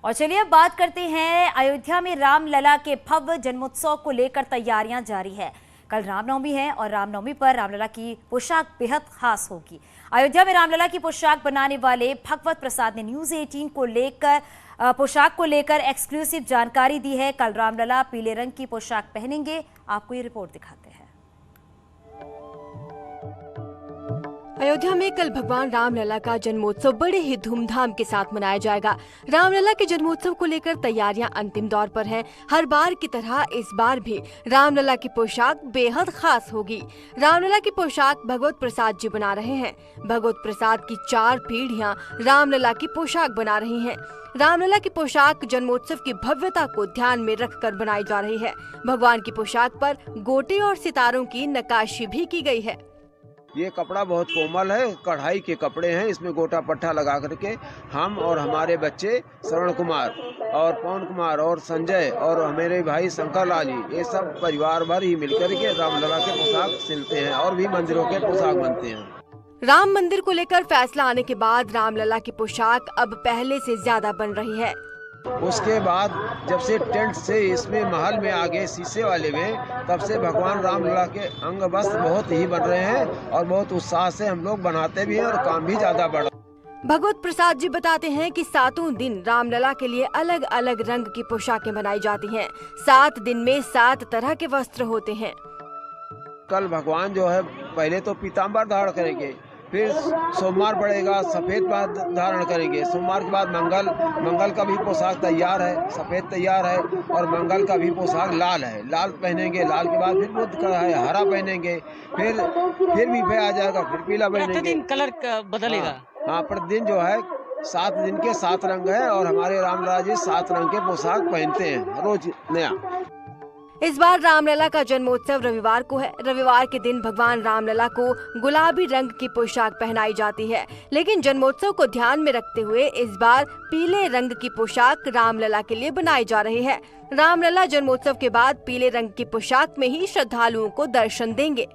और चलिए अब बात करते हैं अयोध्या में रामलला के भव्य जन्मोत्सव को लेकर तैयारियां जारी है। कल रामनवमी है और रामनवमी पर रामलला की पोशाक बेहद खास होगी। अयोध्या में रामलला की पोशाक बनाने वाले भगवत प्रसाद ने न्यूज़ 18 पोशाक को लेकर एक्सक्लूसिव जानकारी दी है। कल रामलला पीले रंग की पोशाक पहनेंगे, आपको ये रिपोर्ट दिखाते हैं। अयोध्या में कल भगवान रामलला का जन्मोत्सव बड़े ही धूमधाम के साथ मनाया जाएगा। रामलला के जन्मोत्सव को लेकर तैयारियां अंतिम दौर पर हैं। हर बार की तरह इस बार भी रामलला की पोशाक बेहद खास होगी। रामलला की पोशाक भगवत प्रसाद जी बना रहे हैं। भगवत प्रसाद की 4 पीढ़ियां रामलला की पोशाक बना रही हैं। रामलला की पोशाक जन्मोत्सव की भव्यता को ध्यान में रखकर बनाई जा रही है। भगवान की पोशाक पर गोटे और सितारों की नक्काशी भी की गई है। ये कपड़ा बहुत कोमल है, कढ़ाई के कपड़े हैं। इसमें गोटा पट्टा लगा करके हम और हमारे बच्चे श्रवण कुमार और पवन कुमार और संजय और मेरे भाई शंकर लाल जी, ये सब परिवार भर ही मिलकर के रामलला के पोशाक सिलते हैं और भी मंदिरों के पोशाक बनते हैं। राम मंदिर को लेकर फैसला आने के बाद रामलला की पोशाक अब पहले से ज्यादा बन रही है। उसके बाद जब से टेंट से इसमें महल में आ गए शीशे वाले में, तब से भगवान रामलला के अंग वस्त्र बहुत ही बन रहे हैं और बहुत उत्साह से हम लोग बनाते भी हैं और काम भी ज्यादा बढ़ रहा है। भगवत प्रसाद जी बताते हैं कि 7 दिन रामलला के लिए अलग अलग रंग की पोशाकें बनाई जाती हैं। 7 दिन में 7 तरह के वस्त्र होते हैं। कल भगवान जो है पहले तो पीताम्बर धारण करेंगे, फिर सोमवार पड़ेगा सफेद धारण करेंगे। सोमवार के बाद मंगल का भी पोशाक तैयार है, सफेद तैयार है और मंगल का भी पोशाक लाल है, लाल पहनेंगे। लाल के बाद फिर बुध का है हरा पहनेंगे, फिर भी आ जाएगा, फिर पीला पहनेंगे। प्रतिदिन कलर बदलेगा। हाँ, प्रतिदिन जो है 7 दिन के 7 रंग है और हमारे रामलला जी 7 रंग के पोशाक पहनते हैं रोज नया। इस बार रामलला का जन्मोत्सव रविवार को है। रविवार के दिन भगवान रामलला को गुलाबी रंग की पोशाक पहनाई जाती है, लेकिन जन्मोत्सव को ध्यान में रखते हुए इस बार पीले रंग की पोशाक रामलला के लिए बनाई जा रही है। रामलला जन्मोत्सव के बाद पीले रंग की पोशाक में ही श्रद्धालुओं को दर्शन देंगे।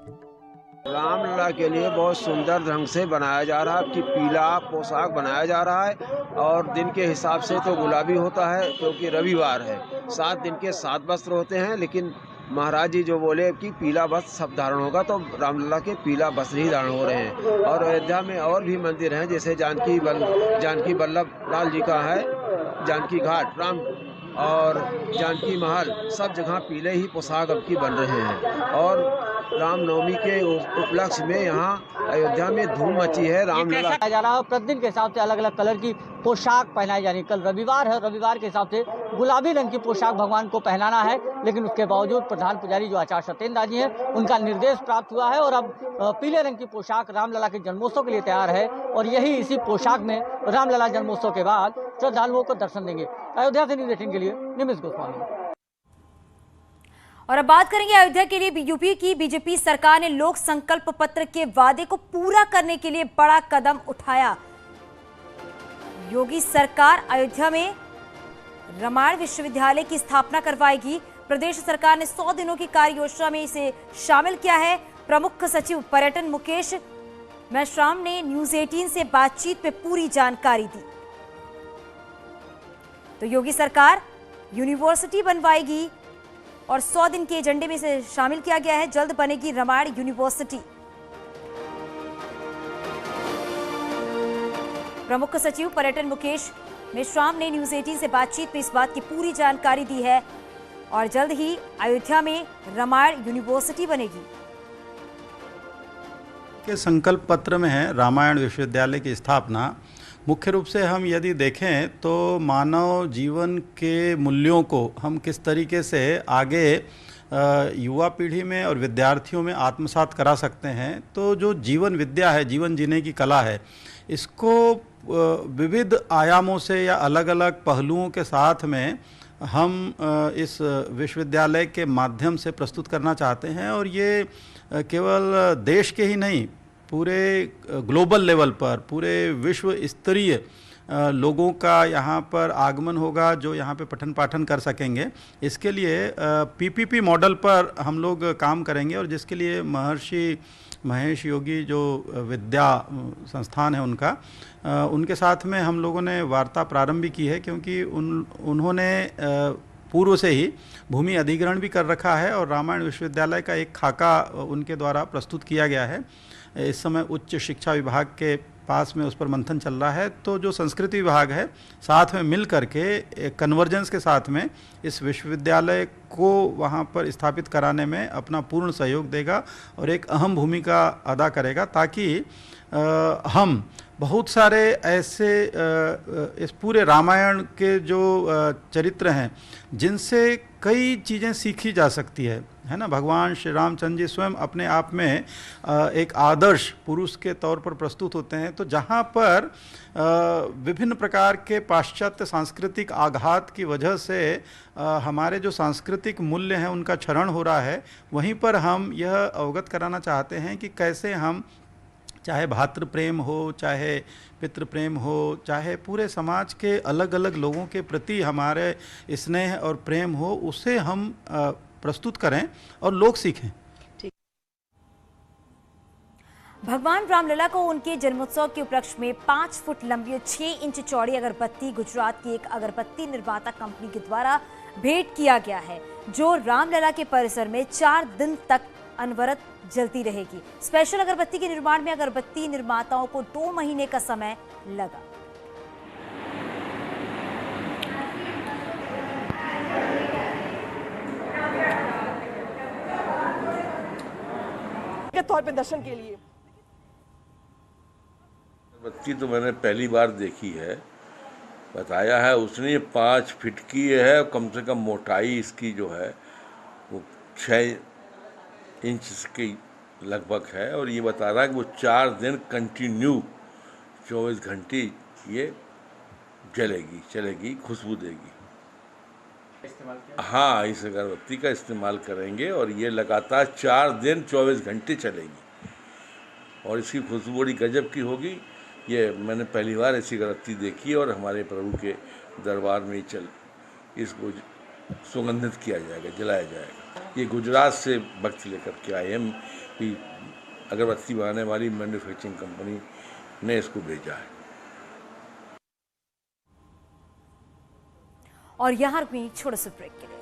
रामलला के लिए बहुत सुंदर ढंग से बनाया जा रहा है कि पीला पोशाक बनाया जा रहा है और दिन के हिसाब से तो गुलाबी होता है क्योंकि रविवार है। 7 दिन के 7 वस्त्र होते हैं, लेकिन महाराज जी जो बोले कि पीला वस्त्र सब धारण होगा, तो रामलला के पीला वस्त्र ही धारण हो रहे हैं। और अयोध्या में और भी मंदिर हैं, जैसे जानकी वल्लभ लाल जी का है, जानकी घाट राम और जानकी महल, सब जगह पीले ही पोशाक अब की बन रहे हैं। और रामनवमी के उपलक्ष्य में यहाँ अयोध्या में धूम मची है। रामलला जा रहा है, प्रतिदिन के हिसाब से अलग अलग कलर की पोशाक पहनाई जा रही है। कल रविवार है, रविवार के हिसाब से गुलाबी रंग की पोशाक भगवान को पहनाना है, लेकिन उसके बावजूद प्रधान पुजारी जो आचार्य सत्येंद्र जी हैं, उनका निर्देश प्राप्त हुआ है और अब पीले रंग की पोशाक रामलला के जन्मोत्सव के लिए तैयार है और यही इसी पोशाक में रामलला जन्मोत्सव के बाद श्रद्धालुओं को दर्शन देंगे। अयोध्या से न्यूज़ 18 के लिए निमिष गोस्वामी। और अब बात करेंगे अयोध्या के लिए यूपी की बीजेपी सरकार ने लोक संकल्प पत्र के वादे को पूरा करने के लिए बड़ा कदम उठाया। योगी सरकार अयोध्या में रामायण विश्वविद्यालय की स्थापना करवाएगी। प्रदेश सरकार ने 100 दिनों की कार्य योजना में इसे शामिल किया है। प्रमुख सचिव पर्यटन मुकेश मेश्राम ने न्यूज़ 18 से बातचीत में पूरी जानकारी दी। तो योगी सरकार यूनिवर्सिटी बनवाएगी और 100 दिन के एजेंडे में इसे शामिल किया गया है। जल्द बनेगी रामायण यूनिवर्सिटी। प्रमुख सचिव पर्यटन मुकेश मेश्राम ने न्यूज़ 18 से बातचीत में इस बात की पूरी जानकारी दी है और जल्द ही अयोध्या में रामायण यूनिवर्सिटी बनेगी। के संकल्प पत्र में है रामायण विश्वविद्यालय की स्थापना। मुख्य रूप से हम यदि देखें तो मानव जीवन के मूल्यों को हम किस तरीके से आगे युवा पीढ़ी में और विद्यार्थियों में आत्मसात करा सकते हैं, तो जो जीवन विद्या है, जीवन जीने की कला है, इसको विविध आयामों से या अलग अलग पहलुओं के साथ में हम इस विश्वविद्यालय के माध्यम से प्रस्तुत करना चाहते हैं। और ये केवल देश के ही नहीं, पूरे ग्लोबल लेवल पर पूरे विश्व स्तरीय लोगों का यहाँ पर आगमन होगा जो यहाँ पे पठन पाठन कर सकेंगे। इसके लिए पीपीपी मॉडल पर हम लोग काम करेंगे और जिसके लिए महर्षि महेश योगी जो विद्या संस्थान है उनके साथ में हम लोगों ने वार्ता प्रारंभ भी की है, क्योंकि उन्होंने पूर्व से ही भूमि अधिग्रहण भी कर रखा है और रामायण विश्वविद्यालय का एक खाका उनके द्वारा प्रस्तुत किया गया है। इस समय उच्च शिक्षा विभाग के पास में उस पर मंथन चल रहा है। तो जो संस्कृति विभाग है साथ में मिल करके कन्वर्जेंस के साथ में इस विश्वविद्यालय को वहाँ पर स्थापित कराने में अपना पूर्ण सहयोग देगा और एक अहम भूमिका अदा करेगा, ताकि हम बहुत सारे ऐसे इस पूरे रामायण के जो चरित्र हैं जिनसे कई चीज़ें सीखी जा सकती है ना। भगवान श्री रामचंद्र जी स्वयं अपने आप में एक आदर्श पुरुष के तौर पर प्रस्तुत होते हैं। तो जहाँ पर विभिन्न प्रकार के पाश्चात्य सांस्कृतिक आघात की वजह से हमारे जो सांस्कृतिक मूल्य हैं उनका क्षरण हो रहा है, वहीं पर हम यह अवगत कराना चाहते हैं कि कैसे हम, चाहे भातृ प्रेम हो, चाहे पितृ प्रेम हो, चाहे पूरे समाज के अलग अलग लोगों के प्रति हमारे स्नेह और प्रेम हो, उसे हम प्रस्तुत करें और लोग सीखें। भगवान रामलला को उनके जन्मोत्सव के उपलक्ष्य में 5 फुट लंबी और 6 इंच चौड़ी अगरबत्ती गुजरात की एक अगरबत्ती निर्माता कंपनी के द्वारा भेंट किया गया है, जो रामलला के परिसर में 4 दिन तक अनवरत जलती रहेगी। स्पेशल अगरबत्ती के निर्माण में अगरबत्ती निर्माताओं को 2 महीने का समय लगा। के तौर पे दर्शन के लिए अगरबत्ती तो मैंने पहली बार देखी है। बताया है उसने 5 फीट की है, कम से कम मोटाई इसकी जो है वो 6 इंच के लगभग है, और ये बता रहा है कि वो 4 दिन कंटिन्यू 24 घंटे ये जलेगी, चलेगी, खुशबू देगी। हाँ, इस अगरबत्ती का इस्तेमाल करेंगे और ये लगातार 4 दिन 24 घंटे चलेगी और इसकी खुशबू बड़ी गजब की होगी। ये मैंने पहली बार ऐसी अगरबत्ती देखी और हमारे प्रभु के दरबार में इसको सुगंधित किया जाएगा, जलाया जाएगा। ये गुजरात से भक्त लेकर के आए हैं कि अगरबत्ती बनाने वाली मैन्युफैक्चरिंग कंपनी ने इसको भेजा है। और यहाँ रुकनी छोटे से ब्रेक के लिए।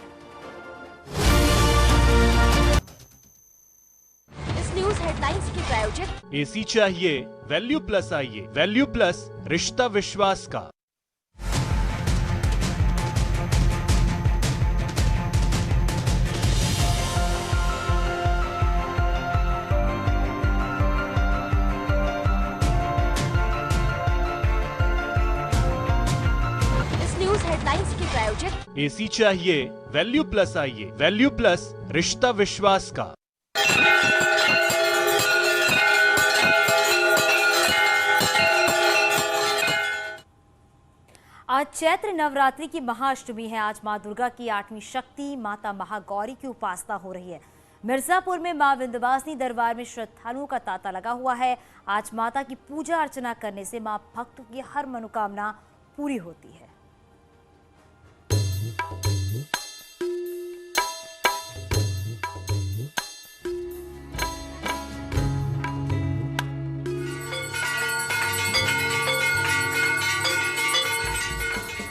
इस न्यूज हेडलाइंस के प्रायोजक एसी चाहिए वैल्यू प्लस आइए, वैल्यू प्लस रिश्ता विश्वास का। हेडलाइंस के प्रायोजक एसी चाहिए वैल्यू प्लस आइए, वैल्यू प्लस रिश्ता विश्वास का। आज चैत्र नवरात्रि की महाअष्टमी है। आज मां दुर्गा की 8वीं शक्ति माता महागौरी की उपासना हो रही है। मिर्जापुर में मां विंध्यवासिनी दरबार में श्रद्धालुओं का तांता लगा हुआ है। आज माता की पूजा अर्चना करने से मां भक्तों की हर मनोकामना पूरी होती है।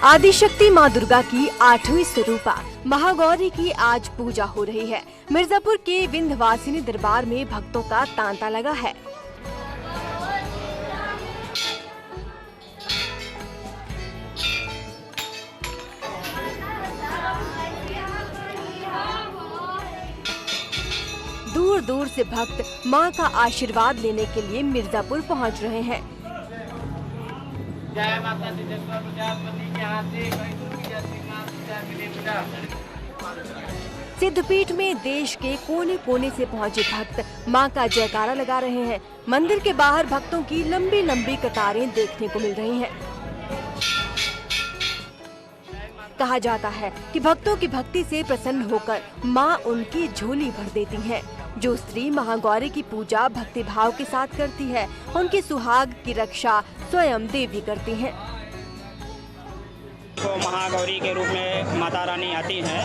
आदिशक्ति मां दुर्गा की 8वीं स्वरूपा महागौरी की आज पूजा हो रही है। मिर्जापुर के विंध्यवासिनी दरबार में भक्तों का तांता लगा है। दूर दूर से भक्त मां का आशीर्वाद लेने के लिए मिर्जापुर पहुंच रहे हैं। जय माता दी प्रजापति के हाथ सिद्धपीठ में देश के कोने कोने से पहुंचे भक्त मां का जयकारा लगा रहे हैं। मंदिर के बाहर भक्तों की लंबी लंबी कतारें देखने को मिल रही हैं। कहा जाता है कि भक्तों की भक्ति से प्रसन्न होकर मां उनकी झोली भर देती हैं। जो स्त्री महागौरी की पूजा भक्ति भाव के साथ करती है, उनके सुहाग की रक्षा स्वयं देवी करती हैं। को महागौरी के रूप में माता रानी आती हैं।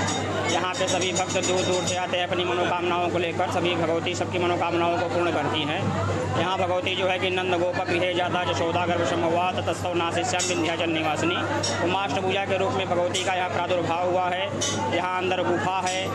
यहाँ पे सभी भक्त दूर दूर से आते हैं अपनी मनोकामनाओं को लेकर। सभी भगवती सबकी मनोकामनाओं को पूर्ण करती हैं। यहाँ भगवती जो है कि नंद गोप गृहे जाता यशोदा गर्भ संभवा ततस्तव नासिस्याम विंध्याचल निवासिनी। उमाष्टभुजा के रूप में भगवती का यहाँ प्रादुर्भाव हुआ है। यहाँ अंदर गुफा है,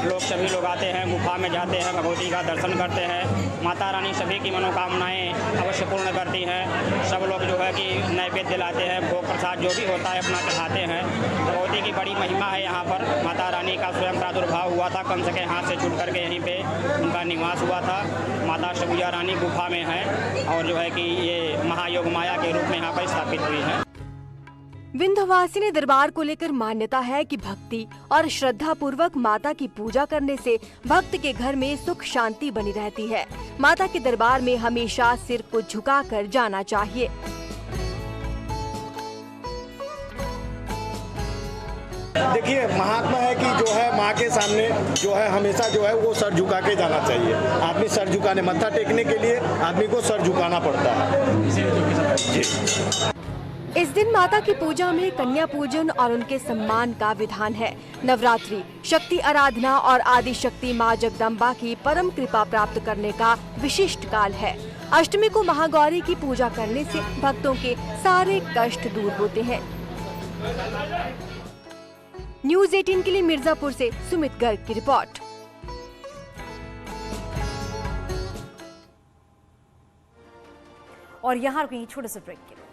लोग सभी लोग आते हैं, गुफा में जाते हैं, भगवती का दर्शन करते हैं। माता रानी सभी की मनोकामनाएं अवश्य पूर्ण करती हैं। सब लोग जो है कि नैवेद्य लाते हैं, भोग प्रसाद जो भी होता है अपना चढ़ाते हैं। भगवती की बड़ी महिमा है। यहाँ पर माता रानी का स्वयं प्रादुर्भाव हुआ था, कंस के हाथ से छूट करके यहीं पे उनका निवास हुआ था। माता अष्टभुजा रानी गुफा में है और जो है कि ये महायोग माया के रूप में यहाँ पर स्थापित हुई है। विंध्यवासिनी दरबार को लेकर मान्यता है कि भक्ति और श्रद्धा पूर्वक माता की पूजा करने से भक्त के घर में सुख शांति बनी रहती है। माता के दरबार में हमेशा सिर को झुकाकर जाना चाहिए। देखिए, महात्मा है कि जो है माँ के सामने जो है हमेशा जो है वो सर झुका के जाना चाहिए। आदमी सर झुकाने, मत्था टेकने के लिए आदमी को सर झुकाना पड़ता है जी। इस दिन माता की पूजा में कन्या पूजन और उनके सम्मान का विधान है। नवरात्रि शक्ति आराधना और आदि शक्ति माँ जगदम्बा की परम कृपा प्राप्त करने का विशिष्ट काल है। अष्टमी को महागौरी की पूजा करने से भक्तों के सारे कष्ट दूर होते हैं। न्यूज़ 18 के लिए मिर्जापुर से सुमित गर्ग की रिपोर्ट। और यहाँ रुकेंगे छोटे से ब्रेक के लिए।